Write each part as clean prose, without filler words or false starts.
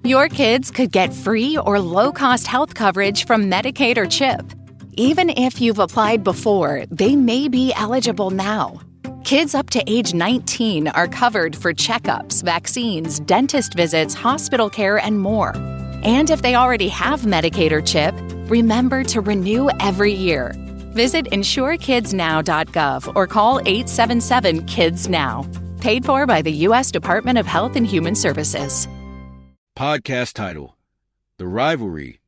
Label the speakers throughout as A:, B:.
A: Your kids could get free or low-cost health coverage from Medicaid or CHIP. Even if you've applied before, they may be eligible now. Kids up to age 19 are covered for checkups, vaccines, dentist visits, hospital care, and more. And if they already have Medicaid or CHIP, remember to renew every year. Visit insurekidsnow.gov or call 877-KIDS-NOW. Paid for by the U.S. Department of Health and Human Services.
B: Podcast title: The Rivalry.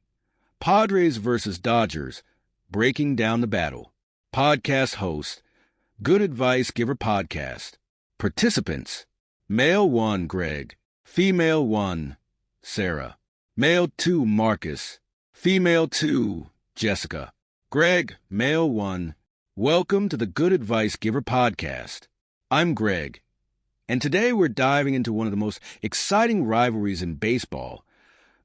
B: Padres versus Dodgers. Breaking down the battle. Podcast host: Good Advice Giver Podcast. Participants: Male 1, Greg. Female 1, Sarah. Male 2, Marcus. Female 2, Jessica. Greg, Male 1. Welcome to the Good Advice Giver Podcast. I'm Greg, and today we're diving into one of the most exciting rivalries in baseball,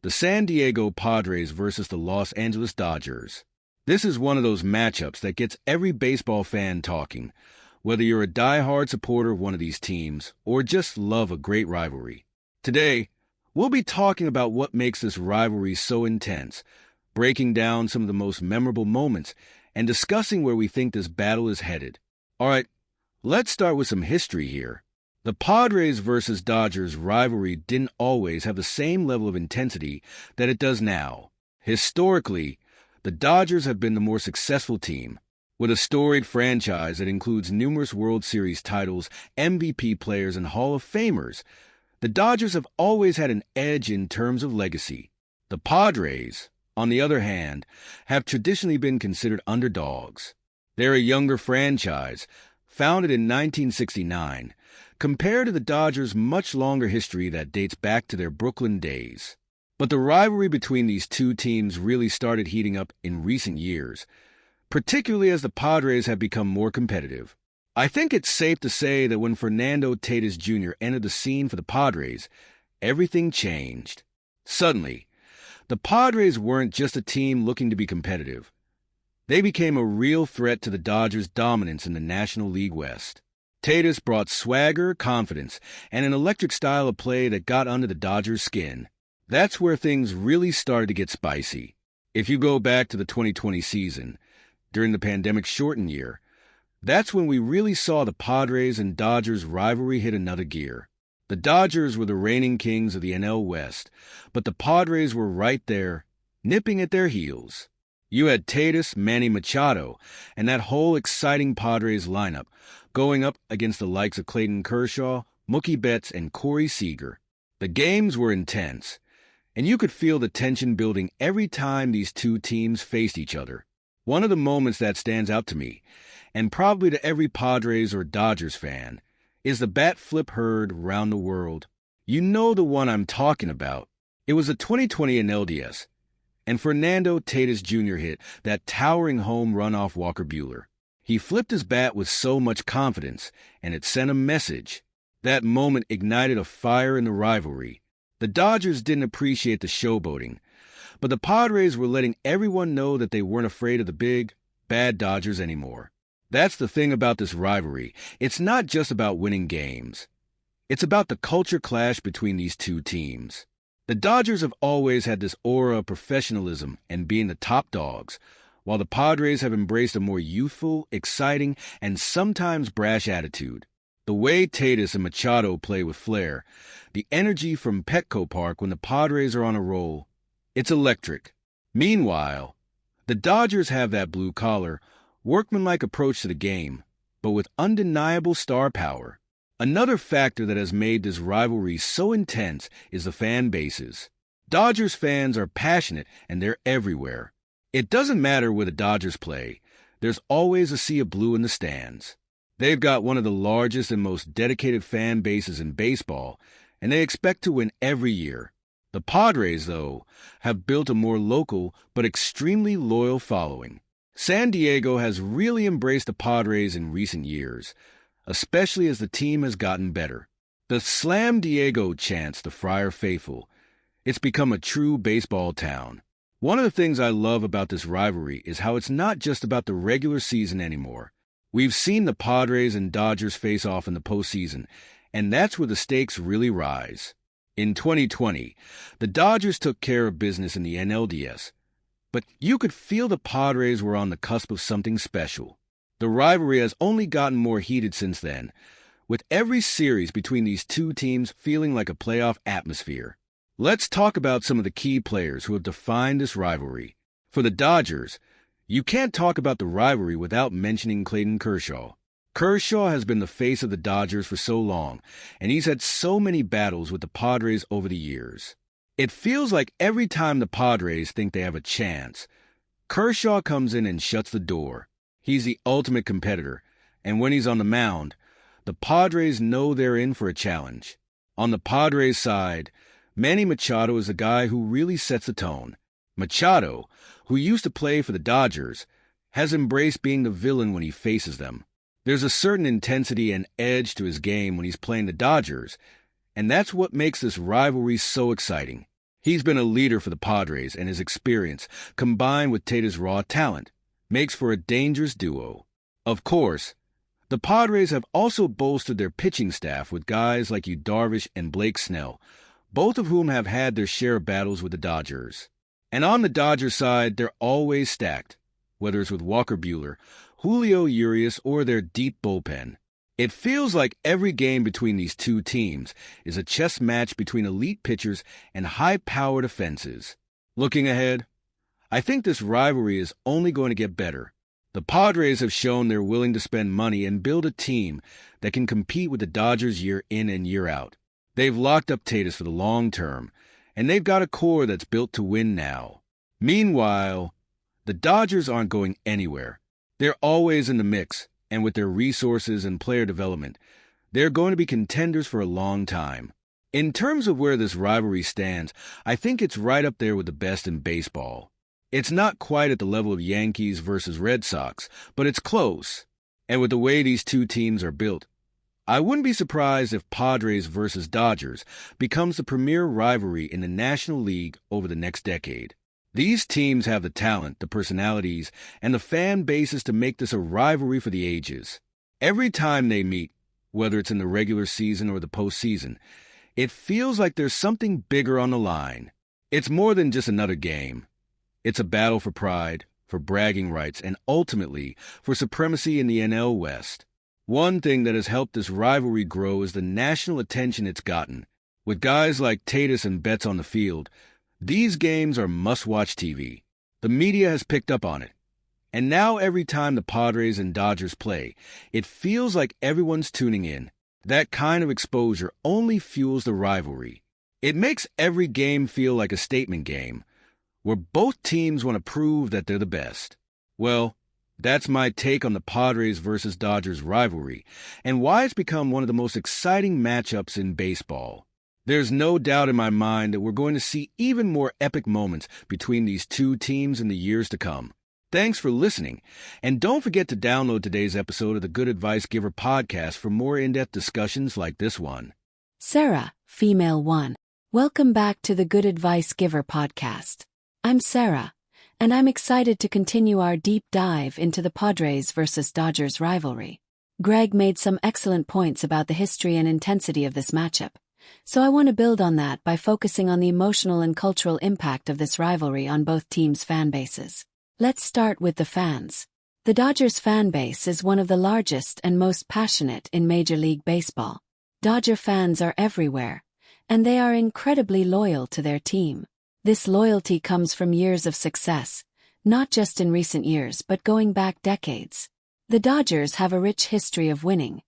B: the San Diego Padres versus the Los Angeles Dodgers. This is one of those matchups that gets every baseball fan talking, whether you're a diehard supporter of one of these teams or just love a great rivalry. Today, we'll be talking about what makes this rivalry so intense, breaking down some of the most memorable moments, and discussing where we think this battle is headed. All right, let's start with some history here. The Padres versus Dodgers rivalry didn't always have the same level of intensity that it does now. Historically, the Dodgers have been the more successful team, with a storied franchise that includes numerous World Series titles, MVP players, and Hall of Famers. The Dodgers have always had an edge in terms of legacy. The Padres, on the other hand, have traditionally been considered underdogs. They're a younger franchise, founded in 1969, compared to the Dodgers' much longer history that dates back to their Brooklyn days. But the rivalry between these two teams really started heating up in recent years, particularly as the Padres have become more competitive. I think it's safe to say that when Fernando Tatis Jr. entered the scene for the Padres, everything changed. Suddenly, the Padres weren't just a team looking to be competitive. They became a real threat to the Dodgers' dominance in the National League West. Tatis brought swagger, confidence, and an electric style of play that got under the Dodgers' skin. That's where things really started to get spicy. If you go back to the 2020 season, during the pandemic-shortened year, that's when we really saw the Padres and Dodgers rivalry hit another gear. The Dodgers were the reigning kings of the NL West, but the Padres were right there, nipping at their heels. You had Tatis, Manny Machado, and that whole exciting Padres lineup going up against the likes of Clayton Kershaw, Mookie Betts, and Corey Seager. The games were intense, and you could feel the tension building every time these two teams faced each other. One of the moments that stands out to me, and probably to every Padres or Dodgers fan, is the bat flip heard around the world. You know the one I'm talking about. It was the 2020 NLDS, and Fernando Tatis Jr. hit that towering home run off Walker Buehler. He flipped his bat with so much confidence, and it sent a message. That moment ignited a fire in the rivalry. The Dodgers didn't appreciate the showboating, but the Padres were letting everyone know that they weren't afraid of the big, bad Dodgers anymore. That's the thing about this rivalry. It's not just about winning games. It's about the culture clash between these two teams. The Dodgers have always had this aura of professionalism and being the top dogs, while the Padres have embraced a more youthful, exciting, and sometimes brash attitude. The way Tatis and Machado play with flair, the energy from Petco Park when the Padres are on a roll, it's electric. Meanwhile, the Dodgers have that blue-collar, workmanlike approach to the game, but with undeniable star power. Another factor that has made this rivalry so intense is the fan bases. Dodgers fans are passionate and they're everywhere. It doesn't matter where the Dodgers play, there's always a sea of blue in the stands. They've got one of the largest and most dedicated fan bases in baseball, and they expect to win every year. The Padres, though, have built a more local but extremely loyal following. San Diego has really embraced the Padres in recent years, especially as the team has gotten better. The Slam Diego chants the Friar faithful. It's become a true baseball town. One of the things I love about this rivalry is how it's not just about the regular season anymore. We've seen the Padres and Dodgers face off in the postseason, and that's where the stakes really rise. In 2020, the Dodgers took care of business in the NLDS, but you could feel the Padres were on the cusp of something special. The rivalry has only gotten more heated since then, with every series between these two teams feeling like a playoff atmosphere. Let's talk about some of the key players who have defined this rivalry. For the Dodgers, you can't talk about the rivalry without mentioning Clayton Kershaw. Kershaw has been the face of the Dodgers for so long, and he's had so many battles with the Padres over the years. It feels like every time the Padres think they have a chance, Kershaw comes in and shuts the door. He's the ultimate competitor, and when he's on the mound, the Padres know they're in for a challenge. On the Padres side, Manny Machado is the guy who really sets the tone. Machado, who used to play for the Dodgers, has embraced being the villain when he faces them. There's a certain intensity and edge to his game when he's playing the Dodgers, and that's what makes this rivalry so exciting. He's been a leader for the Padres, and his experience, combined with Tate's raw talent, makes for a dangerous duo. Of course, the Padres have also bolstered their pitching staff with guys like Yu Darvish and Blake Snell, both of whom have had their share of battles with the Dodgers. And on the Dodgers side, they're always stacked, whether it's with Walker Buehler, Julio Urias, or their deep bullpen. It feels like every game between these two teams is a chess match between elite pitchers and high-powered offenses. Looking ahead, I think this rivalry is only going to get better. The Padres have shown they're willing to spend money and build a team that can compete with the Dodgers year in and year out. They've locked up Tatis for the long term, and they've got a core that's built to win now. Meanwhile, the Dodgers aren't going anywhere. They're always in the mix, and with their resources and player development, they're going to be contenders for a long time. In terms of where this rivalry stands, I think it's right up there with the best in baseball. It's not quite at the level of Yankees versus Red Sox, but it's close. And with the way these two teams are built, I wouldn't be surprised if Padres versus Dodgers becomes the premier rivalry in the National League over the next decade. These teams have the talent, the personalities, and the fan bases to make this a rivalry for the ages. Every time they meet, whether it's in the regular season or the postseason, it feels like there's something bigger on the line. It's more than just another game. It's a battle for pride, for bragging rights, and ultimately for supremacy in the NL West. One thing that has helped this rivalry grow is the national attention it's gotten. With guys like Tatis and Betts on the field, these games are must-watch TV. The media has picked up on it. And now every time the Padres and Dodgers play, it feels like everyone's tuning in. That kind of exposure only fuels the rivalry. It makes every game feel like a statement game, where both teams want to prove that they're the best. Well, that's my take on the Padres versus Dodgers rivalry, and why it's become one of the most exciting matchups in baseball. There's no doubt in my mind that we're going to see even more epic moments between these two teams in the years to come. Thanks for listening, and don't forget to download today's episode of the Good Advice Giver podcast for more in-depth discussions like this one.
C: Sarah, female 1. Welcome back to the Good Advice Giver podcast. I'm Sarah, and I'm excited to continue our deep dive into the Padres versus Dodgers rivalry. Greg made some excellent points about the history and intensity of this matchup, so I want to build on that by focusing on the emotional and cultural impact of this rivalry on both teams' fan bases. Let's start with the fans. The Dodgers fan base is one of the largest and most passionate in Major League Baseball. Dodger fans are everywhere, and they are incredibly loyal to their team. This loyalty comes from years of success, not just in recent years but going back decades. The Dodgers have a rich history of winning,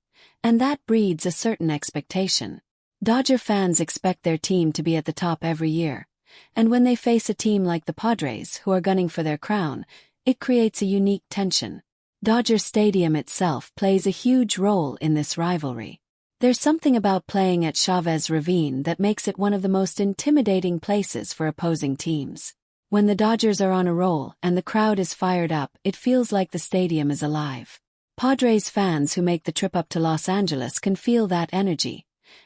C: and that breeds a certain expectation. Dodger fans expect their team to be at the top every year, and when they face a team like the Padres who are gunning for their crown, it creates a unique tension. Dodger Stadium itself plays a huge role in this rivalry. There's something about playing at Chavez Ravine that makes it one of the most intimidating places for opposing teams. When the Dodgers are on a roll and the crowd is fired up, it feels like the stadium is alive. Padres fans who make the trip up to Los Angeles can feel that energy,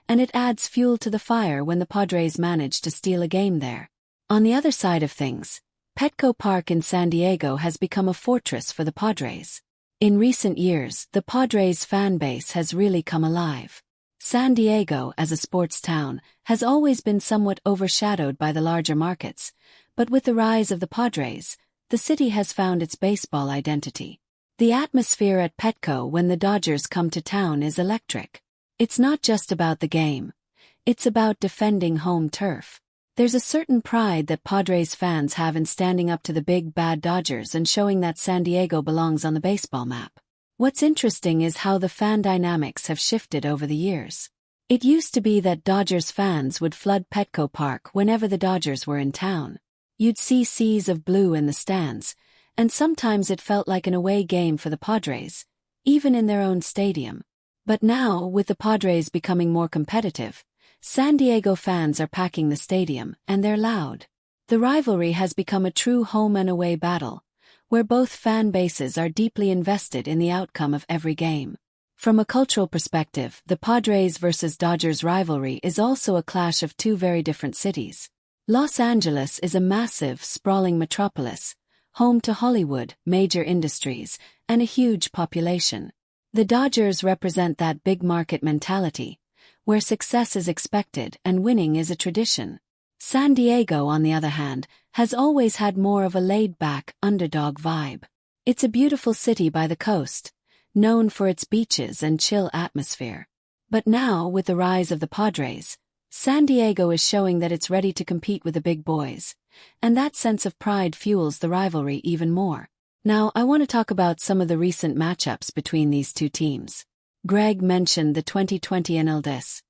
C: and it adds fuel to the fire when the Padres manage to steal a game there. On the other side of things, Petco Park in San Diego has become a fortress for the Padres. In recent years, the Padres fan base has really come alive. San Diego, as a sports town, has always been somewhat overshadowed by the larger markets, but with the rise of the Padres, the city has found its baseball identity. The atmosphere at Petco when the Dodgers come to town is electric. It's not just about the game. It's about defending home turf. There's a certain pride that Padres fans have in standing up to the big bad Dodgers and showing that San Diego belongs on the baseball map. What's interesting is how the fan dynamics have shifted over the years. It used to be that Dodgers fans would flood Petco Park whenever the Dodgers were in town. You'd see seas of blue in the stands, and sometimes it felt like an away game for the Padres, even in their own stadium. But now, with the Padres becoming more competitive, San Diego fans are packing the stadium, and they're loud. The rivalry has become a true home and away battle, where both fan bases are deeply invested in the outcome of every game. From a cultural perspective, the Padres versus Dodgers rivalry is also a clash of two very different cities. Los Angeles is a massive, sprawling metropolis, home to Hollywood, major industries, and a huge population. The Dodgers represent that big market mentality, where success is expected and winning is a tradition. San Diego, on the other hand, has always had more of a laid-back, underdog vibe. It's a beautiful city by the coast, known for its beaches and chill atmosphere. But now, with the rise of the Padres, San Diego is showing that it's ready to compete with the big boys, and that sense of pride fuels the rivalry even more. Now, I want to talk about some of the recent matchups between these two teams. Greg mentioned the 2020 NLDS,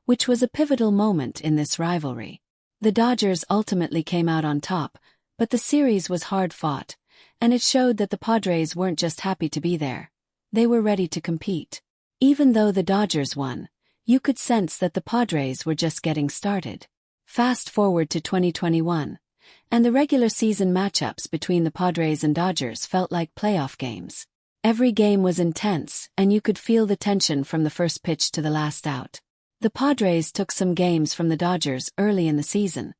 C: which was a pivotal moment in this rivalry. The Dodgers ultimately came out on top, but the series was hard-fought, and it showed that the Padres weren't just happy to be there. They were ready to compete. Even though the Dodgers won, you could sense that the Padres were just getting started. Fast forward to 2021. And the regular season matchups between the Padres and Dodgers felt like playoff games. Every game was intense, and you could feel the tension from the first pitch to the last out. The Padres took some games from the Dodgers early in the season,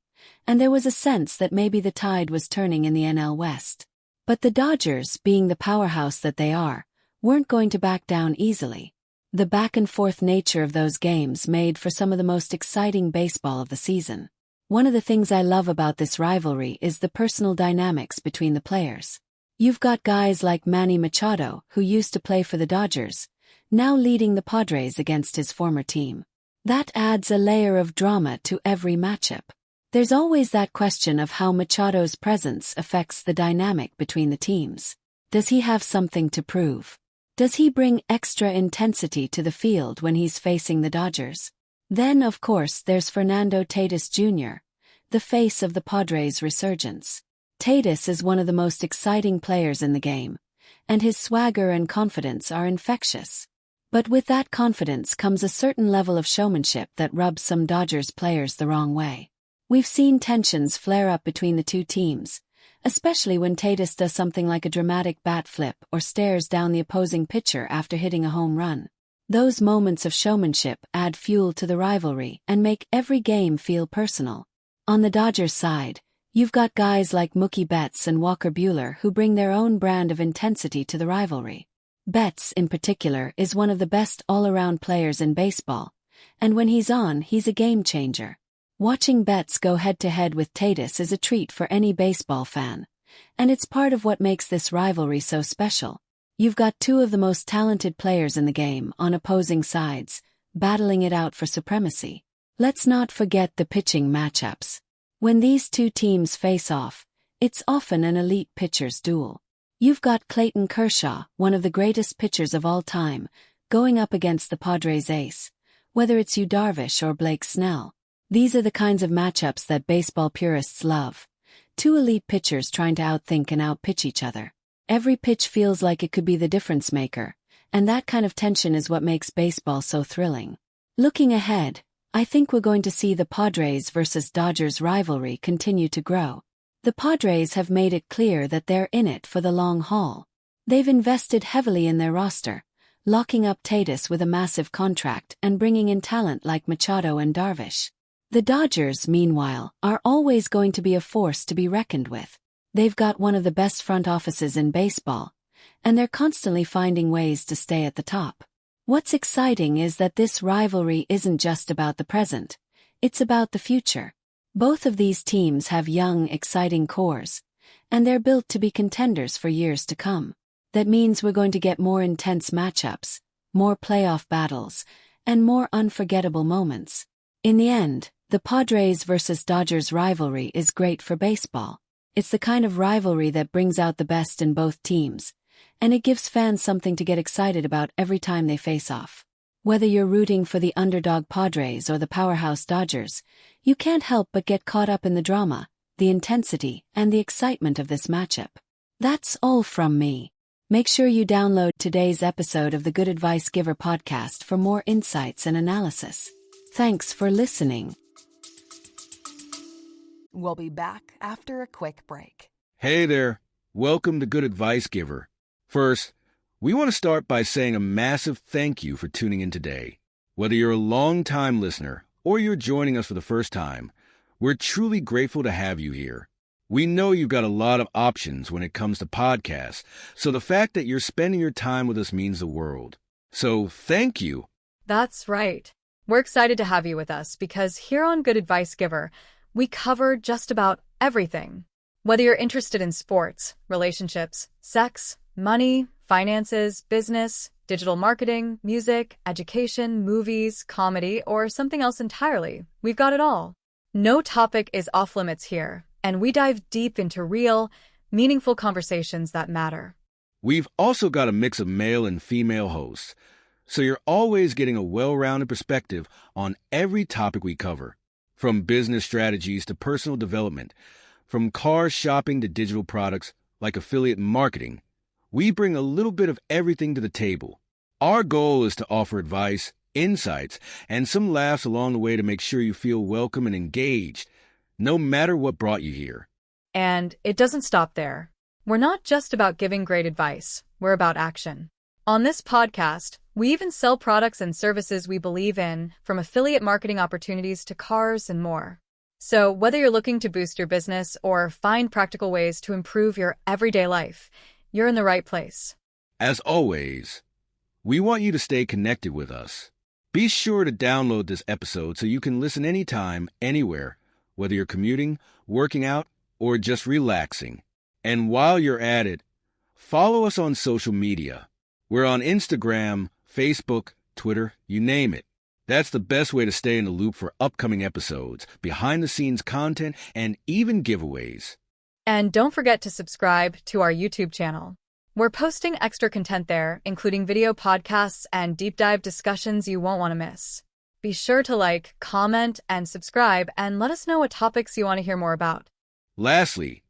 C: and there was a sense that maybe the tide was turning in the NL West. But the Dodgers, being the powerhouse that they are, weren't going to back down easily. The back-and-forth nature of those games made for some of the most exciting baseball of the season. One of the things I love about this rivalry is the personal dynamics between the players. You've got guys like Manny Machado, who used to play for the Dodgers, now leading the Padres against his former team. That adds a layer of drama to every matchup. There's always that question of how Machado's presence affects the dynamic between the teams. Does he have something to prove? Does he bring extra intensity to the field when he's facing the Dodgers? Then, of course, there's Fernando Tatis Jr., the face of the Padres' resurgence. Tatis is one of the most exciting players in the game, and his swagger and confidence are infectious. But with that confidence comes a certain level of showmanship that rubs some Dodgers players the wrong way. We've seen tensions flare up between the two teams, especially when Tatis does something like a dramatic bat flip or stares down the opposing pitcher after hitting a home run. Those moments of showmanship add fuel to the rivalry and make every game feel personal. On the Dodgers side, you've got guys like Mookie Betts and Walker Buehler who bring their own brand of intensity to the rivalry. Betts, in particular, is one of the best all-around players in baseball, and when he's on, he's a game-changer. Watching Betts go head-to-head with Tatis is a treat for any baseball fan, and it's part of what makes this rivalry so special. You've got two of the most talented players in the game on opposing sides, battling it out for supremacy. Let's not forget the pitching matchups. When these two teams face off, it's often an elite pitcher's duel. You've got Clayton Kershaw, one of the greatest pitchers of all time, going up against the Padres ace, whether it's Yu Darvish or Blake Snell. These are the kinds of matchups that baseball purists love. Two elite pitchers trying to outthink and outpitch each other. Every pitch feels like it could be the difference maker, and that kind of tension is what makes baseball so thrilling. Looking ahead, I think we're going to see the Padres versus Dodgers rivalry continue to grow. The Padres have made it clear that they're in it for the long haul. They've invested heavily in their roster, locking up Tatis with a massive contract and bringing in talent like Machado and Darvish. The Dodgers, meanwhile, are always going to be a force to be reckoned with. They've got one of the best front offices in baseball, and they're constantly finding ways to stay at the top. What's exciting is that this rivalry isn't just about the present, it's about the future. Both of these teams have young, exciting cores, and they're built to be contenders for years to come. That means we're going to get more intense matchups, more playoff battles, and more unforgettable moments. In the end, the Padres versus Dodgers rivalry is great for baseball. It's the kind of rivalry that brings out the best in both teams, and it gives fans something to get excited about every time they face off. Whether you're rooting for the underdog Padres or the powerhouse Dodgers, you can't help but get caught up in the drama, the intensity, and the excitement of this matchup. That's all from me. Make sure you download today's episode of the Good Advice Giver podcast for more insights and analysis. Thanks for listening.
D: We'll be back after a quick break.
B: Hey there. Welcome to Good Advice Giver. First, we want to start by saying a massive thank you for tuning in today. Whether you're a long-time listener or you're joining us for the first time, we're truly grateful to have you here. We know you've got a lot of options when it comes to podcasts, so the fact that you're spending your time with us means the world. So thank you.
E: That's right. We're excited to have you with us because here on Good Advice Giver, we cover just about everything. Whether you're interested in sports, relationships, sex, money, finances, business, digital marketing, music, education, movies, comedy, or something else entirely, we've got it all. No topic is off limits here, and we dive deep into real, meaningful conversations that matter.
B: We've also got a mix of male and female hosts, so you're always getting a well-rounded perspective on every topic we cover. From business strategies to personal development, from car shopping to digital products like affiliate marketing, we bring a little bit of everything to the table. Our goal is to offer advice, insights, and some laughs along the way to make sure you feel welcome and engaged, no matter what brought you here.
E: And it doesn't stop there. We're not just about giving great advice, we're about action. On this podcast, we even sell products and services we believe in, from affiliate marketing opportunities to cars and more. So whether you're looking to boost your business or find practical ways to improve your everyday life, you're in the right place.
B: As always, we want you to stay connected with us. Be sure to download this episode so you can listen anytime, anywhere, whether you're commuting, working out, or just relaxing. And while you're at it, follow us on social media. We're on Instagram, Facebook, Twitter, you name it. That's the best way to stay in the loop for upcoming episodes, behind-the-scenes content, and even giveaways.
E: And don't forget to subscribe to our YouTube channel. We're posting extra content there, including video podcasts and deep dive discussions you won't want to miss. Be sure to like, comment, and subscribe, and let us know what topics you want to hear more about.
B: Lastly,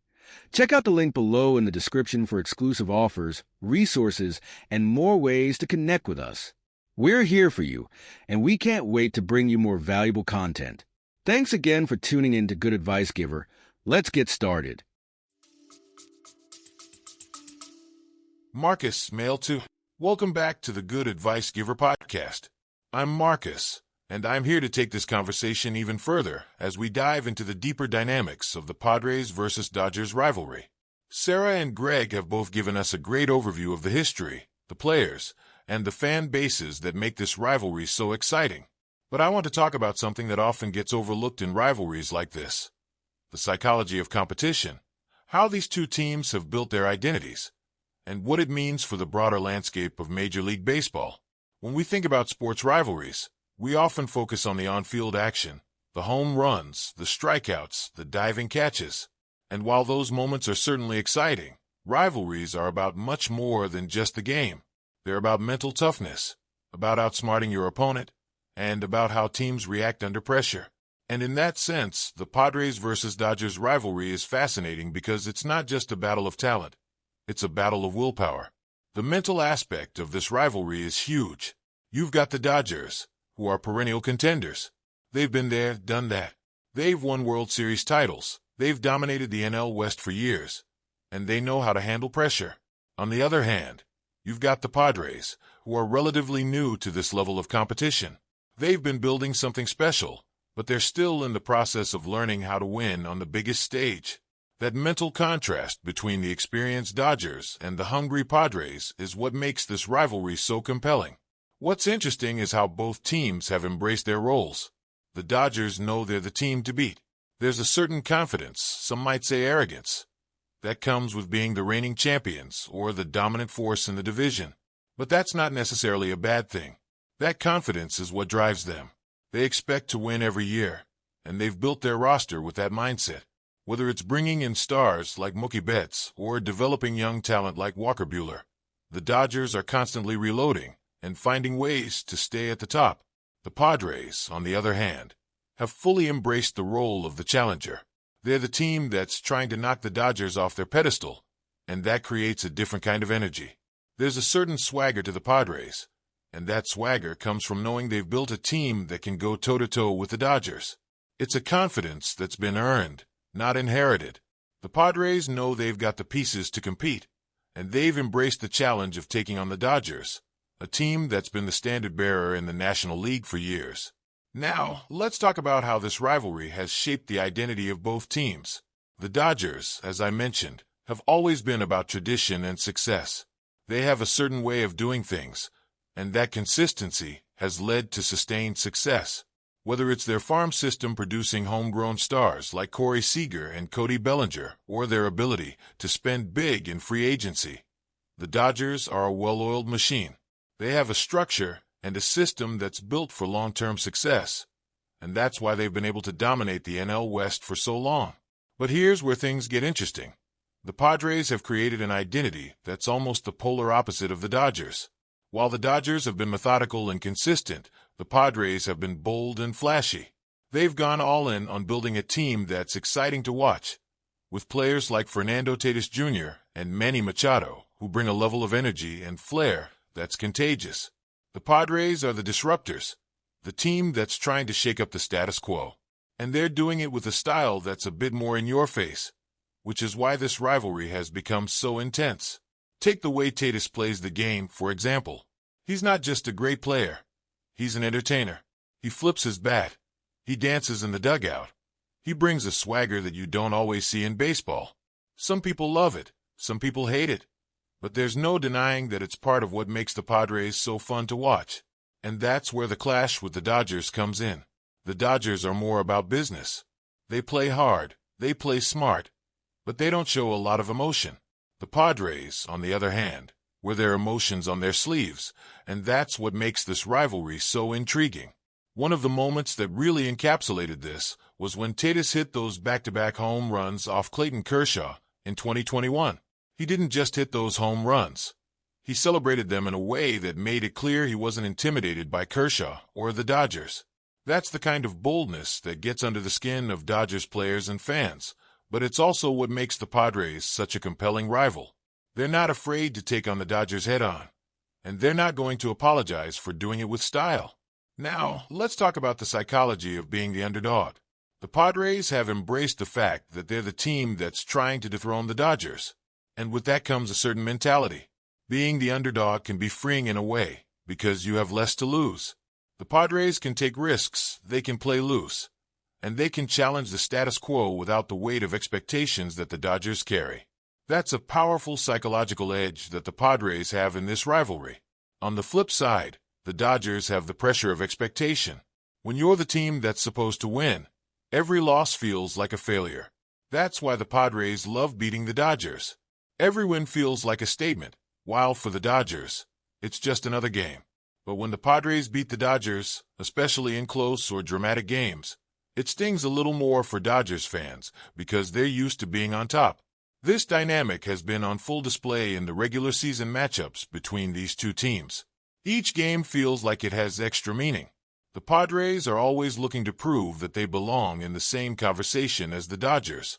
B: check out the link below in the description for exclusive offers, resources, and more ways to connect with us. We're here for you, and we can't wait to bring you more valuable content. Thanks again for tuning in to Good Advice Giver. Let's get started.
F: Marcus, mail to. Welcome back to the Good Advice Giver podcast. I'm Marcus, and I'm here to take this conversation even further as we dive into the deeper dynamics of the Padres versus Dodgers rivalry. Sarah and Greg have both given us a great overview of the history, the players, and the fan bases that make this rivalry so exciting. But I want to talk about something that often gets overlooked in rivalries like this: the psychology of competition, how these two teams have built their identities, and what it means for the broader landscape of Major League Baseball. When we think about sports rivalries, we often focus on the on-field action, the home runs, the strikeouts, the diving catches. And while those moments are certainly exciting, rivalries are about much more than just the game. They're about mental toughness, about outsmarting your opponent, and about how teams react under pressure. And in that sense, the Padres versus Dodgers rivalry is fascinating because it's not just a battle of talent. It's a battle of willpower. The mental aspect of this rivalry is huge. You've got the Dodgers, who are perennial contenders. They've been there, done that. They've won World Series titles. They've dominated the NL West for years, and they know how to handle pressure. On the other hand, you've got the Padres, who are relatively new to this level of competition. They've been building something special, but they're still in the process of learning how to win on the biggest stage. That mental contrast between the experienced Dodgers and the hungry Padres is what makes this rivalry so compelling. What's interesting is how both teams have embraced their roles. The Dodgers know they're the team to beat. There's a certain confidence, some might say arrogance, that comes with being the reigning champions or the dominant force in the division. But that's not necessarily a bad thing. That confidence is what drives them. They expect to win every year, and they've built their roster with that mindset. Whether it's bringing in stars like Mookie Betts or developing young talent like Walker Buehler, the Dodgers are constantly reloading and finding ways to stay at the top. The Padres, on the other hand, have fully embraced the role of the challenger. They're the team that's trying to knock the Dodgers off their pedestal, and that creates a different kind of energy. There's a certain swagger to the Padres, and that swagger comes from knowing they've built a team that can go toe-to-toe with the Dodgers. It's a confidence that's been earned, not inherited. The Padres know they've got the pieces to compete, and they've embraced the challenge of taking on the Dodgers, a team that's been the standard-bearer in the National League for years. Now, let's talk about how this rivalry has shaped the identity of both teams. The Dodgers, as I mentioned, have always been about tradition and success. They have a certain way of doing things, and that consistency has led to sustained success. Whether it's their farm system producing homegrown stars like Corey Seager and Cody Bellinger, or their ability to spend big in free agency, the Dodgers are a well-oiled machine. They have a structure and a system that's built for long-term success, and that's why they've been able to dominate the NL West for so long. But here's where things get interesting. The Padres have created an identity that's almost the polar opposite of the Dodgers. While the Dodgers have been methodical and consistent, the Padres have been bold and flashy. They've gone all in on building a team that's exciting to watch, with players like Fernando Tatis Jr. and Manny Machado, who bring a level of energy and flair that's contagious. The Padres are the disruptors, the team that's trying to shake up the status quo, and they're doing it with a style that's a bit more in your face, which is why this rivalry has become so intense. Take the way Tatis plays the game, for example. He's not just a great player. He's an entertainer. He flips his bat. He dances in the dugout. He brings a swagger that you don't always see in baseball. Some people love it. Some people hate it. But there's no denying that it's part of what makes the Padres so fun to watch. And that's where the clash with the Dodgers comes in. The Dodgers are more about business. They play hard. They play smart. But they don't show a lot of emotion. The Padres, on the other hand, wear their emotions on their sleeves, and that's what makes this rivalry so intriguing. One of the moments that really encapsulated this was when Tatis hit those back-to-back home runs off Clayton Kershaw in 2021. He didn't just hit those home runs. He celebrated them in a way that made it clear he wasn't intimidated by Kershaw or the Dodgers. That's the kind of boldness that gets under the skin of Dodgers players and fans, but it's also what makes the Padres such a compelling rival. They're not afraid to take on the Dodgers head-on, and they're not going to apologize for doing it with style. Now, let's talk about the psychology of being the underdog. The Padres have embraced the fact that they're the team that's trying to dethrone the Dodgers. And with that comes a certain mentality. Being the underdog can be freeing in a way, because you have less to lose. The Padres can take risks, they can play loose, and they can challenge the status quo without the weight of expectations that the Dodgers carry. That's a powerful psychological edge that the Padres have in this rivalry. On the flip side, the Dodgers have the pressure of expectation. When you're the team that's supposed to win, every loss feels like a failure. That's why the Padres love beating the Dodgers. Every win feels like a statement, while for the Dodgers, it's just another game. But when the Padres beat the Dodgers, especially in close or dramatic games, it stings a little more for Dodgers fans because they're used to being on top. This dynamic has been on full display in the regular season matchups between these two teams. Each game feels like it has extra meaning. The Padres are always looking to prove that they belong in the same conversation as the Dodgers,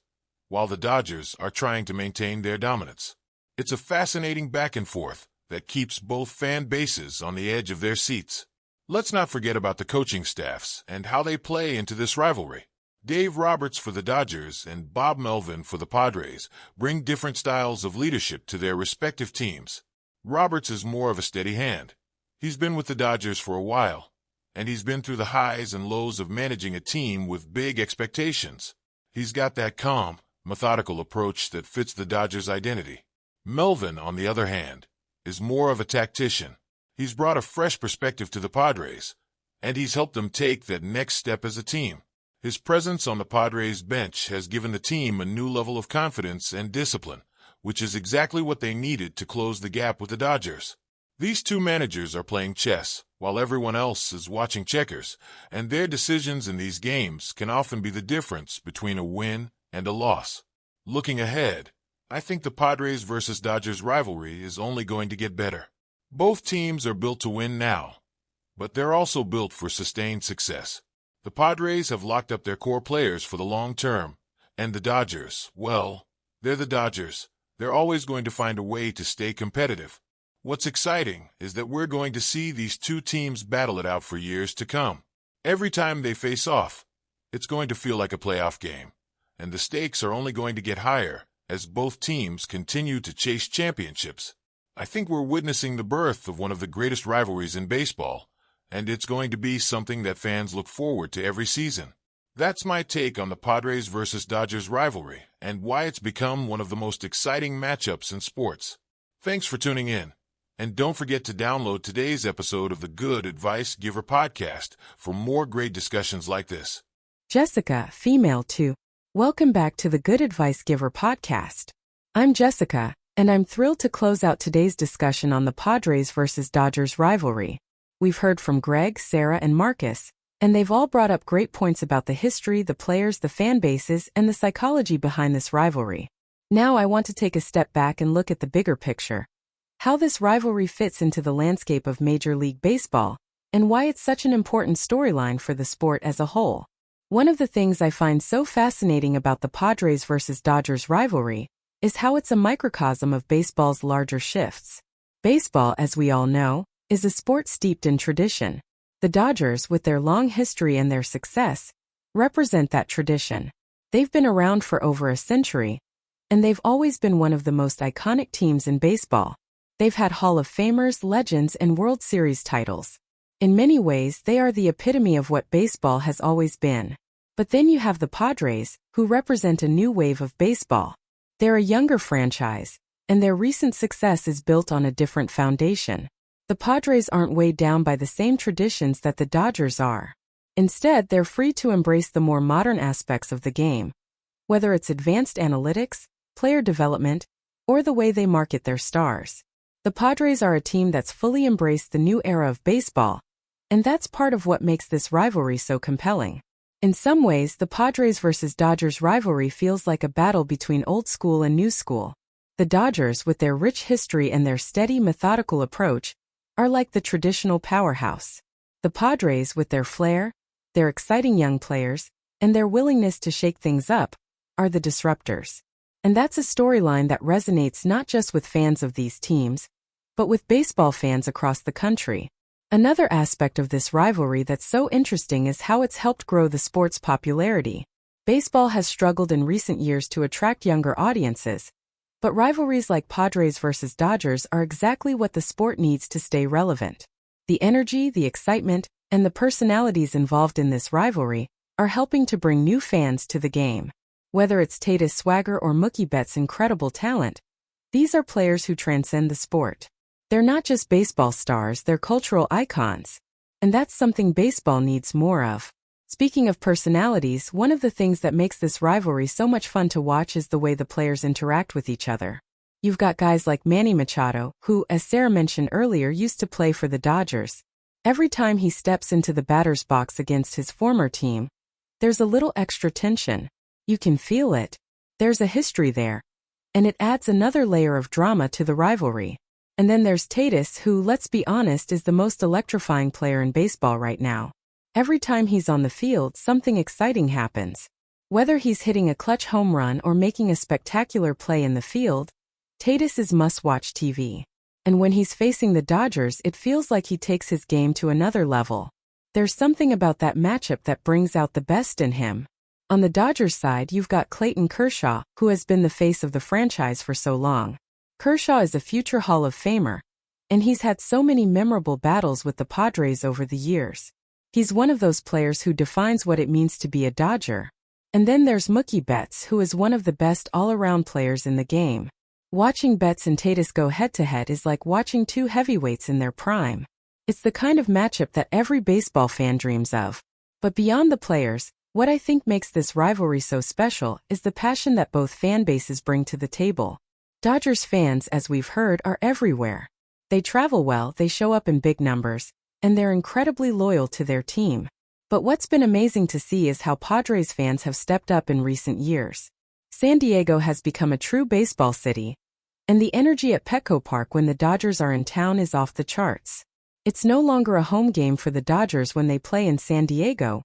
F: while the Dodgers are trying to maintain their dominance. It's a fascinating back and forth that keeps both fan bases on the edge of their seats. Let's not forget about the coaching staffs and how they play into this rivalry. Dave Roberts for the Dodgers and Bob Melvin for the Padres bring different styles of leadership to their respective teams. Roberts is more of a steady hand. He's been with the Dodgers for a while, and he's been through the highs and lows of managing a team with big expectations. He's got that calm, methodical approach that fits the Dodgers' identity. Melvin, on the other hand, is more of a tactician. He's brought a fresh perspective to the Padres, and he's helped them take that next step as a team. His presence on the Padres bench has given the team a new level of confidence and discipline, which is exactly what they needed to close the gap with the Dodgers. These two managers are playing chess, while everyone else is watching checkers, and their decisions in these games can often be the difference between a win and a loss. Looking ahead, I think the Padres versus Dodgers rivalry is only going to get better. Both teams are built to win now, but they're also built for sustained success. The Padres have locked up their core players for the long term, and the Dodgers, well, they're the Dodgers. They're always going to find a way to stay competitive. What's exciting is that we're going to see these two teams battle it out for years to come. Every time they face off, it's going to feel like a playoff game, and the stakes are only going to get higher as both teams continue to chase championships. I think we're witnessing the birth of one of the greatest rivalries in baseball, and it's going to be something that fans look forward to every season. That's my take on the Padres versus Dodgers rivalry and why it's become one of the most exciting matchups in sports. Thanks for tuning in, and don't forget to download today's episode of the Good Advice Giver podcast for more great discussions like this.
G: Jessica, female 2. Welcome back to the Good Advice Giver podcast. I'm Jessica, and I'm thrilled to close out today's discussion on the Padres versus Dodgers rivalry. We've heard from Greg, Sarah, and Marcus, and they've all brought up great points about the history, the players, the fan bases, and the psychology behind this rivalry. Now I want to take a step back and look at the bigger picture. How this rivalry fits into the landscape of Major League Baseball, and why it's such an important storyline for the sport as a whole. One of the things I find so fascinating about the Padres versus Dodgers rivalry is how it's a microcosm of baseball's larger shifts. Baseball, as we all know, is a sport steeped in tradition. The Dodgers, with their long history and their success, represent that tradition. They've been around for over a century, and they've always been one of the most iconic teams in baseball. They've had Hall of Famers, legends, and World Series titles. In many ways, they are the epitome of what baseball has always been. But then you have the Padres, who represent a new wave of baseball. They're a younger franchise, and their recent success is built on a different foundation. The Padres aren't weighed down by the same traditions that the Dodgers are. Instead, they're free to embrace the more modern aspects of the game, whether it's advanced analytics, player development, or the way they market their stars. The Padres are a team that's fully embraced the new era of baseball, and that's part of what makes this rivalry so compelling. In some ways, the Padres versus Dodgers rivalry feels like a battle between old school and new school. The Dodgers, with their rich history and their steady, methodical approach, are like the traditional powerhouse. The Padres, with their flair, their exciting young players, and their willingness to shake things up, are the disruptors. And that's a storyline that resonates not just with fans of these teams, but with baseball fans across the country. Another aspect of this rivalry that's so interesting is how it's helped grow the sport's popularity. Baseball has struggled in recent years to attract younger audiences, but rivalries like Padres versus Dodgers are exactly what the sport needs to stay relevant. The energy, the excitement, and the personalities involved in this rivalry are helping to bring new fans to the game. Whether it's Tatis swagger or Mookie Betts' incredible talent, these are players who transcend the sport. They're not just baseball stars, they're cultural icons. And that's something baseball needs more of. Speaking of personalities, one of the things that makes this rivalry so much fun to watch is the way the players interact with each other. You've got guys like Manny Machado, who, as Sarah mentioned earlier, used to play for the Dodgers. Every time he steps into the batter's box against his former team, there's a little extra tension. You can feel it. There's a history there. And it adds another layer of drama to the rivalry. And then there's Tatis, who, let's be honest, is the most electrifying player in baseball right now. Every time he's on the field, something exciting happens. Whether he's hitting a clutch home run or making a spectacular play in the field, Tatis is must-watch TV. And when he's facing the Dodgers, it feels like he takes his game to another level. There's something about that matchup that brings out the best in him. On the Dodgers side, you've got Clayton Kershaw, who has been the face of the franchise for so long. Kershaw is a future Hall of Famer, and he's had so many memorable battles with the Padres over the years. He's one of those players who defines what it means to be a Dodger. And then there's Mookie Betts, who is one of the best all-around players in the game. Watching Betts and Tatis go head-to-head is like watching two heavyweights in their prime. It's the kind of matchup that every baseball fan dreams of. But beyond the players, what I think makes this rivalry so special is the passion that both fan bases bring to the table. Dodgers fans, as we've heard, are everywhere. They travel well, they show up in big numbers, and they're incredibly loyal to their team. But what's been amazing to see is how Padres fans have stepped up in recent years. San Diego has become a true baseball city, and the energy at Petco Park when the Dodgers are in town is off the charts. It's no longer a home game for the Dodgers when they play in San Diego.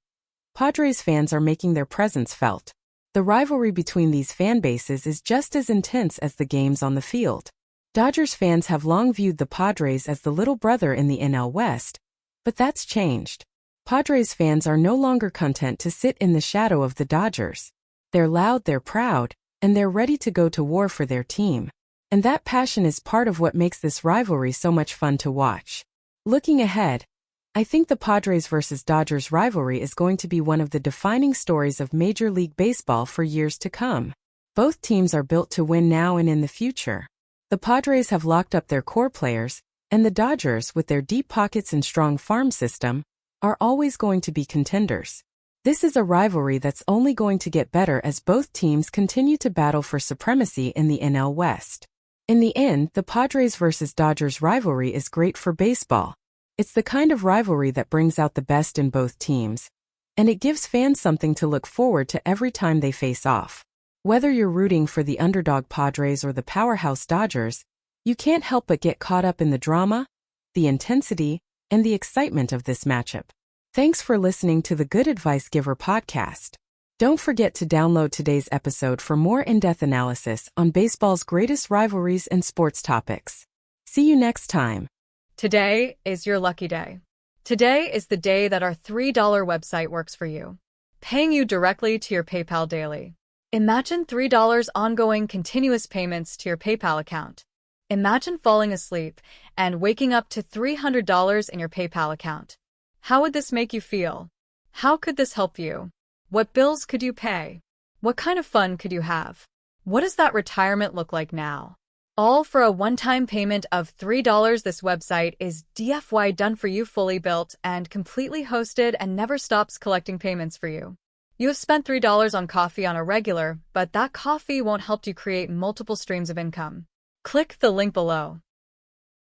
G: Padres fans are making their presence felt. The rivalry between these fan bases is just as intense as the games on the field. Dodgers fans have long viewed the Padres as the little brother in the NL West, but that's changed. Padres fans are no longer content to sit in the shadow of the Dodgers. They're loud, they're proud, and they're ready to go to war for their team. And that passion is part of what makes this rivalry so much fun to watch. Looking ahead, I think the Padres versus Dodgers rivalry is going to be one of the defining stories of Major League Baseball for years to come. Both teams are built to win now and in the future. The Padres have locked up their core players, and the Dodgers, with their deep pockets and strong farm system, are always going to be contenders. This is a rivalry that's only going to get better as both teams continue to battle for supremacy in the NL West. In the end, the Padres versus Dodgers rivalry is great for baseball. It's the kind of rivalry that brings out the best in both teams, and it gives fans something to look forward to every time they face off. Whether you're rooting for the underdog Padres or the powerhouse Dodgers, you can't help but get caught up in the drama, the intensity, and the excitement of this matchup. Thanks for listening to the Good Advice Giver podcast. Don't forget to download today's episode for more in-depth analysis on baseball's greatest rivalries and sports topics. See you next time.
E: Today is your lucky day. Today is the day that our $3 website works for you, paying you directly to your PayPal daily. Imagine $3 ongoing continuous payments to your PayPal account. Imagine falling asleep and waking up to $300 in your PayPal account. How would this make you feel? How could this help you? What bills could you pay? What kind of fun could you have? What does that retirement look like now? All for a one-time payment of $3. This website is DFY done for you, fully built and completely hosted, and never stops collecting payments for you. You have spent $3 on coffee on a regular, but that coffee won't help you create multiple streams of income. Click the link below.